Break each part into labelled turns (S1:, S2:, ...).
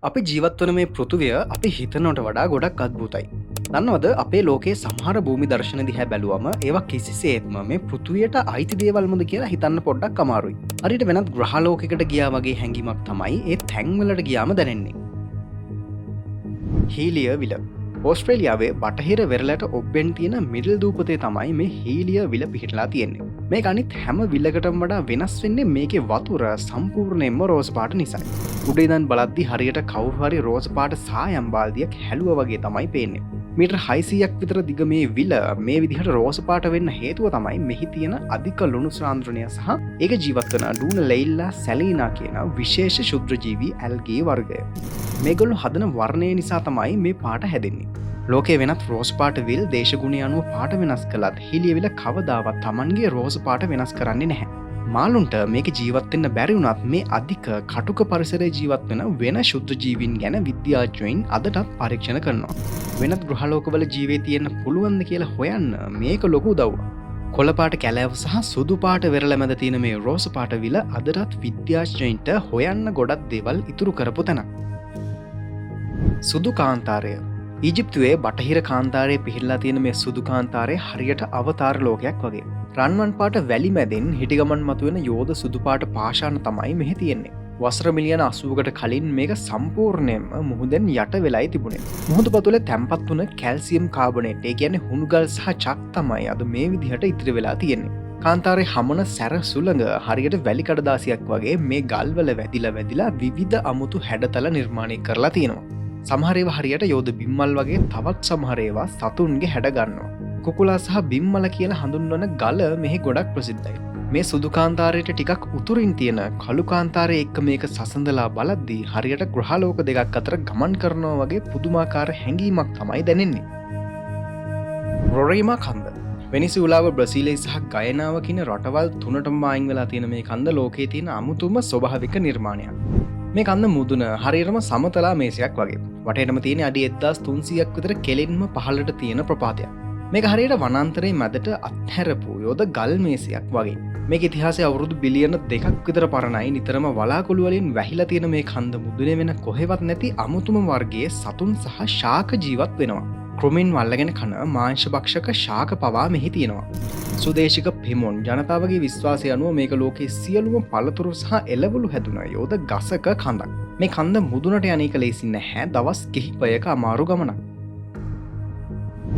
S1: අපි ජීවත්වන මේ පෘතුවය අපි හිතනට වඩා ගොඩක් අත්භූතයි. දන්නවද අපේ ලෝකේ සමහර භූමි දර්ශන දිහැ බැලුවම ඒවා කිසිසේත්ම මේ පෘතුවයට අයිති දේවල්මද කියලා හිතන්න පොඩ්ඩක් අමාරුයි. හරියට වෙනත් ග්‍රහලෝකයකට ගියා වගේ හැඟීමක් තමයි ඒ තැන්වලට ගියාම දැනෙන්නේ. හීලිය විල ඕස්ට්‍රේලියාවේ බටහිර වෙරළට ඔබ්බෙන් තියෙන මිඩල් දූපතේ තමයි මේ හීලිය විල පිහිටලා තියෙන්නේ. මේක අනිත් හැම විල්ලකටම වඩා වෙනස් වෙන්නේ මේකේ වතුර සම්පූර්ණයෙන්ම රෝස් පාට නිසායි. උඩ ඉඳන් බලද්දි හරියට කවුරු හරි රෝස් පාට සායම් බාල්දියක් හැලුවා වගේ තමයි පේන්නේ. මීටර් 600ක් විතර දිග මේ විල මේ විදිහට රෝස් පාට වෙන්න හේතුව තමයි මෙහි තියෙන අධික ලුණු සාන්ද්‍රණය සහ ඒක ජීවත් වන ඩූන ලෙයිල්ලා සැලීනා කියන විශේෂ ශුද්‍රජීවී ඇල්ගේ වර්ගය. මේගොල්ලෝ හදන වර්ණය නිසා තමයි මේ පාට හැදෙන්නේ. ලෝකේ වෙනත් රෝස් පාට විල් දේශගුණය අනුව පාට වෙනස් කළත් හීලිය විල කවදාවත් Tamanගේ රෝස් පාට වෙනස් කරන්නේ නැහැ. මාළුන්ට මේක ජීවත් වෙන්න බැරි වුණත් මේ අධික කටුක පරිසරයේ ජීවත් වෙන වෙන ශුද්ධ ජීවීන් ගැන විද්‍යාඥයන් අදටත් පරීක්ෂණ කරනවා. වෙනත් ග්‍රහලෝකවල ජීවේ තියෙන්න පුළුවන්ද කියලා හොයන්න මේක ලොකු උදව්වක්. කොළ පාට කැලෑව සහ සුදු පාට වෙරළ මැද තියෙන මේ රෝස් පාට විල අදටත් විද්‍යාඥයින්ට හොයන්න ගොඩක් දේවල් ඉතුරු කරපු තැනක්. සුදු කාන්තාරය ඊජිප්තුවේ බටහිර කාන්තාරයේ පිහිටලා තියෙන මේ සුදු කාන්තාරය හරියට අවතාර ලෝකයක් වගේ. රන්වන් පාට වැලි මැදින් හිටිගමන් මතුවෙන යෝධ සුදු පාට පාෂාණ තමයි මෙහි තියෙන්නේ. වසර මිලියන 80කට කලින් මේක සම්පූර්ණයෙන්ම මුහුදෙන් යට වෙලයි තිබුණේ. මුහුද පතුලේ තැම්පත් වුණ කැල්සියම් කාබනේට් ඒ කියන්නේ හුණුගල් සහ චක් තමයි අද මේ විදිහට ඉතිරි වෙලා තියෙන්නේ. කාන්තාරේ හමන සැර සුළඟ හරියට වැලි කඩදාසියක් වගේ මේ ගල්වල වැදිලා විවිධ අමුතු හැඩතල නිර්මාණය කරලා තියෙනවා. සමහර ඒවා හරියට යෝධ බිම්මල් වගේ තවත් සමහර ඒවා සතුන්ගේ හැඩ ගන්නවා. කුකුලා සහ බිම්මල කියලා හඳුන්වන ගල මෙහි ගොඩක් ප්‍රසිද්ධයි. මේ සුදු කාන්තාරයට ටිකක් උතුරින් තියෙන කළු කාන්තාරයේ එක්ක මේක සසඳලා බලද්දී හරියට ග්‍රහලෝක දෙකක් අතර ගමන් කරනවා වගේ පුදුමාකාර හැඟීමක් තමයි දැනෙන්නේ. රොරේමා කන්ද වෙනිසුලාව බ්‍රසීලයේ සහ ගයනාව කියන රටවල් තුනටම මායින් වෙලා තියෙන මේ කන්ද ලෝකයේ තියෙන අමුතුම ස්වභාවික නිර්මාණයක්. මේ කන්ද මුදුන හරියටම සමතලා මේසයක් වගේ. වටේටම තියෙන අඩි 1300ක් විතර කෙලින්ම පහළට තියෙන ප්‍රපාතයක්. මේක හරියට වනාන්තරයේ මැදට අත්හැරපු යෝධ ගල් මේසයක් වගේ. මේක ඉතිහාසයේ අවුරුදු බිලියන 2ක් විතර පරණයි. නිතරම වලාකුළු වලින් වැහිලා තියෙන මේ කන්ද මුදුනේ වෙන කොහෙවත් නැති අමුතුම වර්ගයේ සතුන් සහ ශාක ජීවත් වෙනවා. ක්‍රොමින් වල්ලගෙන කන මාංශභක්ෂක ශාක පවා මෙහි තියෙනවා. සුදේශික පෙමොන් ජනතාවගේ විශ්වාසය අනුව මේක ලෝකයේ සියලුම පළතුරු සහ එළවලු හැදුන යෝධ ගසක කඳක්. මේ කන්ද මුදුනට යන එක ලේසි නැහැ. දවස් කිහිපයක අමාරු ගමනක්.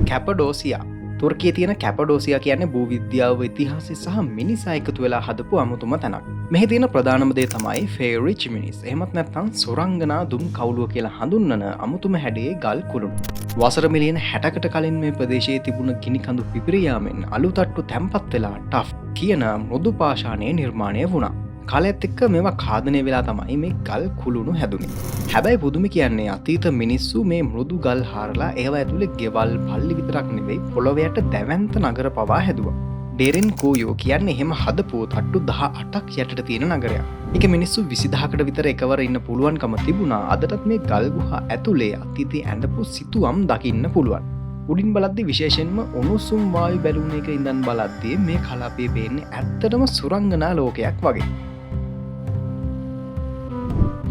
S1: කැපඩෝසියා තුර්කියේ තියෙන කැපඩෝසියා කියන්නේ භූවිද්‍යාව ඉතිහාසය සහ මිනිසා එකතු වෙලා හදපු අමුතුම තැනක්. මෙහි තියෙන ප්‍රධානම දේ තමයි ෆේරි චිමිනිස්. එහෙමත් නැත්නම් සොරංගනා දුම් කවුළුව කියලා හඳුන්වන අමුතුම හැඩයේ ගල් කුළුණු. වසර මිලියන 60කට කලින් මේ ප්‍රදේශයේ තිබුණ ගිනි කඳු පිපිරී යාමෙන් අලුතට්ටු තැම්පත් වෙලා ටෆ් කියන මෘදු පාෂාණයේ නිර්මාණය වුණා. කාලයත් එක්ක මේවා ඛාදනය වෙලා තමයි මේ ගල් කුළුණු හැදුනේ. හැබැයි පුදුම කියන්නේ අතීත මිනිස්සු මේ මෘදු ගල් හාරලා ඒවා ඇතුලේ ගෙවල් පල්ලි විතරක් නෙවෙයි පොළොවයට දැවැන්ත නගර පවා හැදුවා. ඩෙරින් කෝයෝ කියන්නේ එහෙම හදපු තට්ටු 18ක් යටට තියෙන නගරයක්. ඒක මිනිස්සු 20000කට විතර එකවර ඉන්න පුළුවන්කම තිබුණා. අදටත් මේ ගල් ගුහා ඇතුලේ අතීතයේ ඇඳපු සිතුවම් දකින්න පුළුවන්. උඩින් බලද්දි විශේෂයෙන්ම උණුසුම් වායු බැලුම් එක ඉඳන් බලද්දී මේ කලාපයේ පේන්නේ ඇත්තටම සුරංගනා ලෝකයක් වගේ.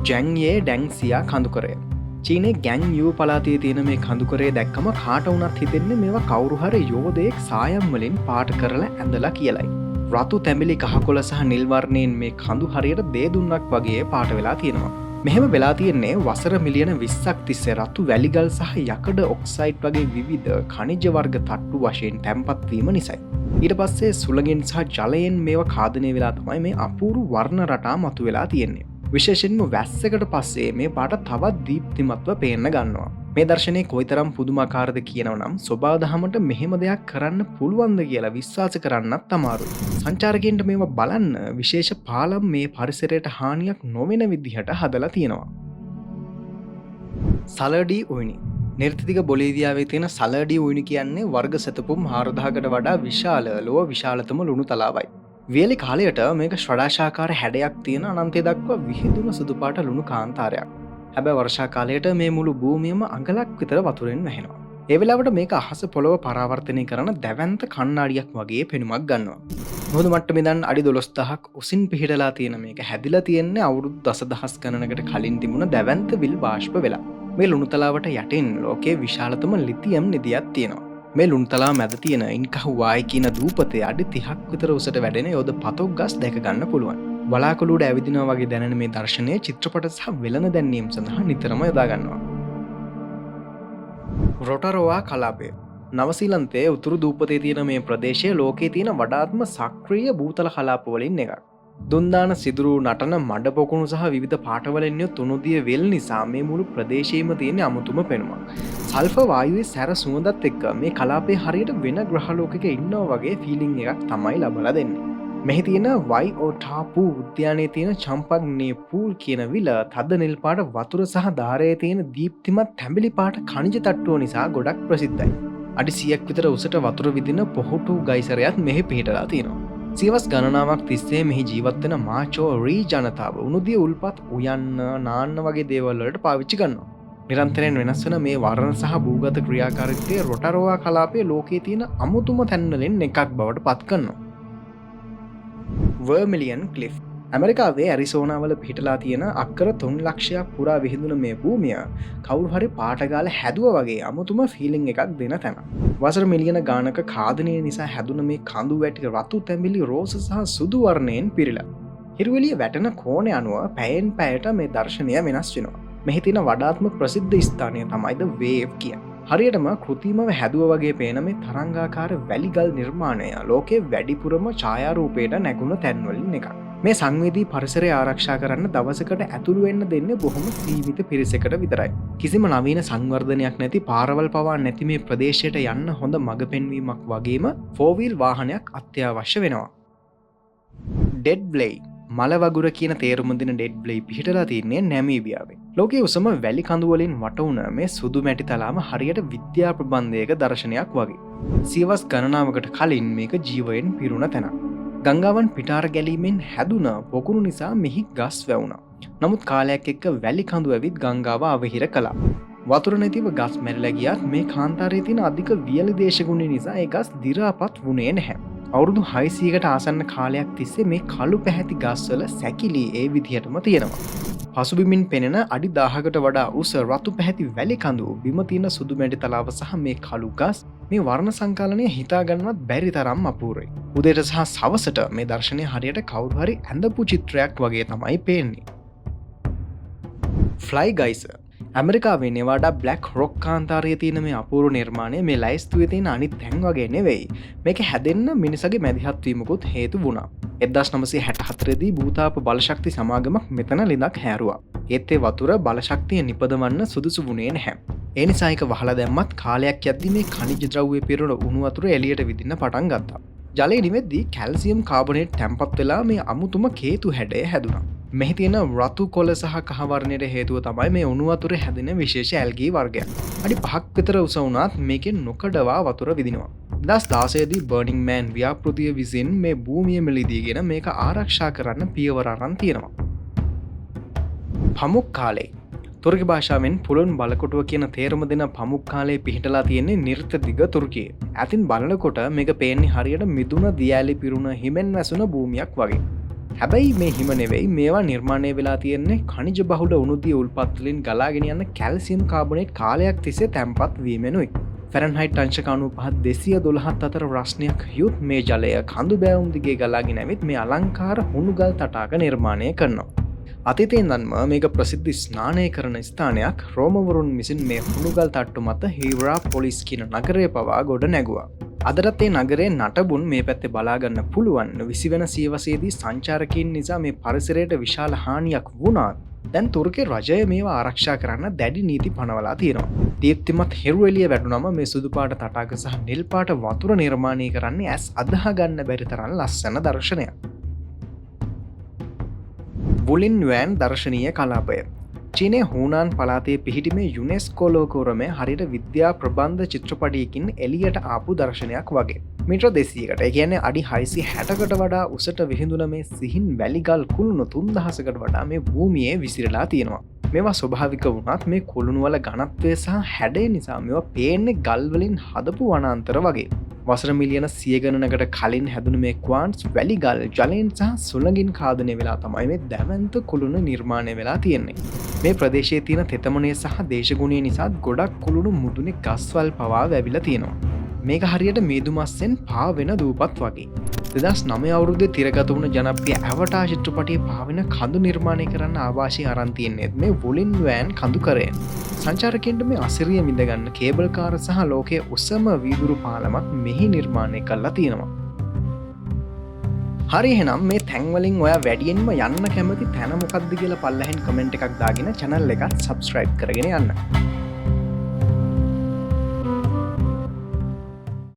S1: ජැන්යේ ඩැන්සියා කඳුකරය. චීනයේ ගැන් යූ පළාතේ තියෙන මේ කඳුකරය දැක්කම කාට වුණත් හිතෙන්නේ මේවා කවුරු හරි යෝධයෙක් සායම් වලින් පාට කරලා ඇඳලා කියලයි. රතු තැඹිලි කහකොළ සහ නිල් වර්ණයෙන් මේ කඳු හරියට දේදුන්නක් වගේ පාට වෙලා තියෙනවා. මෙහෙම වෙලා තියෙන්නේ වසර මිලියන 20ක් තිස්සේ රතු වැලිගල් සහ යකඩ ඔක්සයිඩ් වගේ විවිධ ඛනිජ වර්ග තට්ටු වශයෙන් තැම්පත් වීම නිසායි. ඊට පස්සේ සුළඟෙන් සහ ජලයෙන් මේවා ඛාදනය වෙලා තමයි මේ අපූර්ව වර්ණ රටා මතුවලා තියෙන්නේ. විශේෂයෙන්ම වැස්සකට පස්සේ මේ පාට තවත් දීප්තිමත්ව පේන්න ගන්නවා. මේ දර්ශනය කොයිතරම් පුදුමාකාරද කියනවා නම් සෝබා දහමට මෙහෙම දෙයක් කරන්න පුළුවන්ද කියලා විශ්වාස කරන්නත් අමාරුයි. සංචාරකයන්ට මේවා බලන්න විශේෂ පාලම් මේ පරිසරයට හානියක් නොවන විදිහට හදලා තියෙනවා. සලඩි උයිනි. නිර්තිතික බොලීවියාවේ තියෙන සලඩි උයිනි කියන්නේ වර්ග සතපුම් 4000කට වඩා විශාල ලොව විශාලතම ලුණු තලාවයි. වියලි කාලයට මේක ශ්‍රඩාශාකාර හැඩයක් තියෙන අනන්තය දක්වා විහිදුන සුදු පාට ලුණු කාන්තාරයක්. හැබැයි වර්ෂා කාලයට මේ මුළු භූමියම අඟලක් විතර වතුරෙන් වැහෙනවා. ඒ වෙලාවට මේක අහස පොළොව පරාවර්තනය කරන දැවැන්ත කණ්ණාඩියක් වගේ පෙනුමක් ගන්නවා. මුහුදු මට්ටමේ ඉඳන් අඩි 12000ක් උසින් පිහිටලා තියෙන මේක හැදිලා තියෙන්නේ අවුරුදු දසදහස් ගණනකට කලින් තිබුණ දැවැන්ත විල් බාෂ්ප වෙලා. මේ ලුණුතලාවට යටින් ලෝකයේ විශාලතම ලිතියම් නිදියක් තියෙනවා. මේ ලුණුතලාව මැද තියෙන ඉන්කහුවායි කියන දූපතේ අඩි 30ක් විතර උසට වැඩෙන යොද පතොක් ගස් දැක ගන්න පුළුවන්. වලාකුළුවට ඇවිදිනවා වගේ දැනෙන මේ දර්ශනය චිත්‍රපට සහ වෙළඳ දැන්වීම් සඳහා නිතරම යොදා ගන්නවා. රොටරෝවා කලාපය නවසීලන්තයේ උතුරු දූපතේ තියෙන මේ ප්‍රදේශය ලෝකයේ තියෙන වඩාත්ම සක්‍රීය භූතල කලාප වලින් එකක්. දුන්දාන සිදුරු නටන මඩ පොකුණු සහ විවිධ පාටවලින් යුත් තුනුදිය වෙල් නිසා මේ මුළු ප්‍රදේශයේම තියෙන අමුතුම පෙනුමක්. සල්ෆර් වායුවේ සැර සුවඳත් එක්ක මේ කලාපයේ හරියට වෙන ග්‍රහලෝකයක ඉන්නවා වගේ ෆීලිං එකක් තමයි ලබලා දෙන්නේ. මෙහි තියෙන වයිඔටාපු උද්‍යානයේ තියෙන චම්පග්නේ පූල් කියන විල තද නිල් පාට වතුර සහ ධාරයේ තියෙන දීප්තිමත් තැඹිලි පාට ඛනිජ තට්ටුව නිසා ගොඩක් ප්‍රසිද්ධයි. අඩි 100ක් විතර උසට වතුර විදින පොහොටු ගයිසරයක් මෙහි පිහිටලා තියෙනවා. සියවස් ගණනාවක් තිස්සේ මෙහි ජීවත් වෙන මාචෝ රී ජනතාව උණුදිය උල්පත් උයන්න නාන්න වගේ දේවල් වලට පාවිච්චි කරනවා. නිරන්තරයෙන් වෙනස් වෙන මේ වර්ණ සහ භූගත ක්‍රියාකාරීත්වය රොටරෝවා කලාපයේ ලෝකයේ තියෙන අමුතුම තැන් වලින් එකක් බවට පත් කරනවා. වර්මිලියන් ක්ලිෆ් ඇමරිකාවේ ඇරිසෝනා වල පිහිටලා තියෙන අක්කර 3 ලක්ෂයක් පුරා විහිදුන මේ භූමිය කවුරු හරි පාටගාල හැදුවා වගේ අමුතුම ෆීලිං එකක් දෙන තැන. වසර මිලියන ගානක ඛාදනය නිසා හැදුන මේ කඳු වැටි රතු තැඹිලි රෝස සහ සුදු වර්ණයෙන් පිරීලා. හිරුවෙලිය වැටෙන කෝණය අනුව පැයෙන් පැයට මේ දර්ශනය වෙනස් වෙනවා. මෙහි තියෙන වඩාත්ම ප්‍රසිද්ධ ස්ථානය තමයි ද වේව් කියන්නේ. හරියටම කෘතිමව හැදුව වගේ පේන මේ තරංගාකාර වැලිගල් නිර්මාණය ලෝකයේ වැඩිපුරම ඡායාරූපයට නැගුණ තැන්වලින් එකක්. මේ සංවේදී පරිසරය ආරක්ෂා කරන්න දවසකට ඇතුළු වෙන්න දෙන්නේ බොහොම සීමිත පිරිසකට විතරයි. කිසිම නවීන සංවර්ධනයක් නැති පාරවල් පවා නැති මේ ප්‍රදේශයට යන්න හොඳ මඟ පෙන්වීමක් වගේම 4-wheel වාහනයක් අත්‍යවශ්‍ය වෙනවා. ඩෙඩ් බ්ලෙයි මල වගුර කියන තේරුම දෙන ඩෙඩ් බ්ලෙයි පිහිටලා තියන්නේ නැමීබියාවේ. ලෝකයේ උසම වැලි කඳු වලින් වටවුන මේ සුදු මැටි තලාව හරියට විද්‍යා ප්‍රබන්ධයක දර්ශනයක් වගේ. සියවස් ගණනාවකට කලින් මේක ජීවයෙන් පිරුණ තැනක්. ගංගාවන් පිටාර ගැලීමෙන් හැදුන පොකුණු නිසා මෙහි ගස් වැවුණා. නමුත් කාලයක් එක්ක වැලි කඳු ඇවිත් ගංගාව අවහිර කළා. වතුර නැතිව ගස් මැරිලා ගියත් මේ කාන්තාරයේ තියෙන අධික වියලි දේශගුණය නිසා ඒ ගස් දි รา පත් වුණේ නැහැ. අවුරුදු 600කට ආසන්න කාලයක් තිස්සේ මේ කළු පැහැති ගස්වල සැකිලි ඒ විදිහටම තියෙනවා. පසුබිමින් පෙනෙන අඩි 1000කට වඩා උස රතු පැහැති වැලි කඳු බිම තියෙන සුදු මැටි තලාව සහ මේ කළු ගස් මේ වර්ණ සංකලනය හිතා ගන්නවත් බැරි තරම් අපූර්වයි. උදේට සහ සවසට මේ දර්ශනය හරියට කවුරු හරි ඇඳපු චිත්‍රයක් වගේ තමයි පේන්නේ. ෆ්ලයි ගයිසර් ඇමරිකාවේ නෙවාඩා බ්ලැක් රොක් කාන්තාරයේ තියෙන මේ අපූර්ව නිර්මාණය මේ ලයිස්තුවේ තියෙන අනිත් තැන් වගේ නෙවෙයි. මේක හැදෙන්න මිනිසගේ මැදිහත් වීමකුත් හේතු වුණා. 1964 දී භූතාප බලශක්ති සමාගමක් මෙතන ලිඳක් හැරුවා. ඒත් ඒ වතුර බලශක්තිය නිපදවන්න සුදුසු වුණේ නැහැ. ඒ නිසා ඒක වහලා දැම්මත් කාලයක් යද්දී මේ khනිජ ද්‍රව්‍ය පිරුණ උණු වතුර එළියට විදින්න පටන් ගත්තා. ජලය නිවෙද්දී කැල්සියම් කාබනේට් තැම්පත් වෙලා මේ අමුතුම කේතු හැඩය හැදුනා. මෙහි තියෙන රතු කොළ සහ කහ වර්ණයට හේතුව තමයි මේ උණු වතුර හැදෙන විශේෂ ඇල්ගී වර්ගයක්. අඩි 5ක් විතර උස වුණත් මේකෙන් නොකඩවා වතුර විදිනවා. 2016 දී බර්නිං මෑන් ව්‍යාපෘතිය විසින් මේ භූමිය මිලදීගෙන මේක ආරක්ෂා කරන්න පියවර අරන් තියෙනවා. පමුක් කාලේ තුර්කි භාෂාවෙන් පුළුන් බලකොටුව කියන තේරුම දෙන පමුක් කාලේ පිහිටලා තියෙන්නේ නිර්ත දිග තුර්කියේ. ඇතින් බලනකොට මේක පේන්නේ හරියට මිදුන දියැලි පිරුණ හිමෙන් වැසුන භූමියක් වගේ. හැබැයි මේ හිම නෙවෙයි මේවා නිර්මාණය වෙලා තියෙන්නේ ඛනිජ බහුල උණුදිය උල්පත් වලින් ගලාගෙන යන කැල්සියම් කාබනේට් කාලයක් තිස්සේ තැම්පත් වීමෙනුයි. ෆැරන්හයිට් අංශක 95 212 අතර රස්නයක් යුත් මේ ජලය කඳු බෑවුම් දිගේ ගලාගෙන ඇවිත් මේ අලංකාර හුණුගල් තටාක නිර්මාණය කරනවා. අතීතයේ ඉඳන්ම මේක ප්‍රසිද්ධ ස්නානය කරන ස්ථානයක්. රෝමවරුන් විසින් මේ හුණුගල් තට්ටු මත හීරාපොලිස් කියන නගරය පවා ගොඩ නැගුවා. අදටත් ඒ නගරේ නටබුන් මේ පැත්තේ බලාගන්න පුළුවන්. 20 වෙනි සියවසේදී සංචාරකයන් නිසා මේ පරිසරයට විශාල හානියක් වුණත් දැන් තුර්කේ රජය මේවා ආරක්ෂා කරන්න දැඩි නීති පනවලා තියෙනවා. දීප්තිමත් හිරු එළිය වැටුනම මේ සුදු පාට තටාක සහ නිල් පාට වතුර නිර්මාණය කරන්නේ ඇස් අදහ ගන්න බැරි තරම් ලස්සන දර්ශනයක්. වුලින් වෑන් දර්ශනීය කලාපය චීනයේ හූනාන් පළාතේ පිහිටි මේ යුනෙස්කෝ ලෝක උරුමය හරියට විද්‍යා ප්‍රබන්ධ චිත්‍රපටයකින් එළියට ආපු දර්ශනයක් වගේ. මිට 200කට කියන්නේ අඩි 660කට වඩා උසට විහිදුන මේ සිහින් වැලිගල් කුළුණු 3000කට වඩා මේ භූමියේ විසිරලා තියෙනවා. මේවා ස්වභාවික වුණත් මේ කුළුණු වල ඝනත්වය සහ හැඩය නිසා මේවා පේන්නේ ගල් වලින් හදපු වනාන්තර වගේ. වසර මිලියන 100 ගණනකට කලින් හැදුණු මේ ක්වාන්ට්ස් වැලිගල් ජලයෙන් සහ සුළඟින් කාදනය වෙලා තමයි මේ දැවැන්ත කුළුණු නිර්මාණය වෙලා තියෙන්නේ. මේ ප්‍රදේශයේ තියෙන තෙතමනය සහ දේශගුණය නිසා ගොඩක් කුළුණු මුදුනේ ගස්වල් පවා වැවිලා තියෙනවා. මේක හරියට මීදුමස්සෙන් පාවෙන දූපත් වගේ. 2009 අවුරුද්දේ තිරගත වුණ ජනප්‍රිය ඇවටාර් චිත්‍රපටයේ පාවෙන කඳු නිර්මාණය කරන්න ආభాෂය අරන් තියෙන්නේ මේ වුලින් වෑන් කඳු කරයෙන්. සංචාරකයන්ට මේ අසිරිය විඳගන්න කේබල් කාර සහ ලෝකයේ උසම වීදුරු පාලමක් මෙහි නිර්මාණය කරලා තියෙනවා. හරි එහෙනම් මේ තැන් වලින් ඔයා වැඩියෙන්ම යන්න කැමති තැන මොකක්ද කියලා පල්ලෙහෙන් කමෙන්ට් එකක් දාගෙන channel එකත් subscribe කරගෙන යන්න.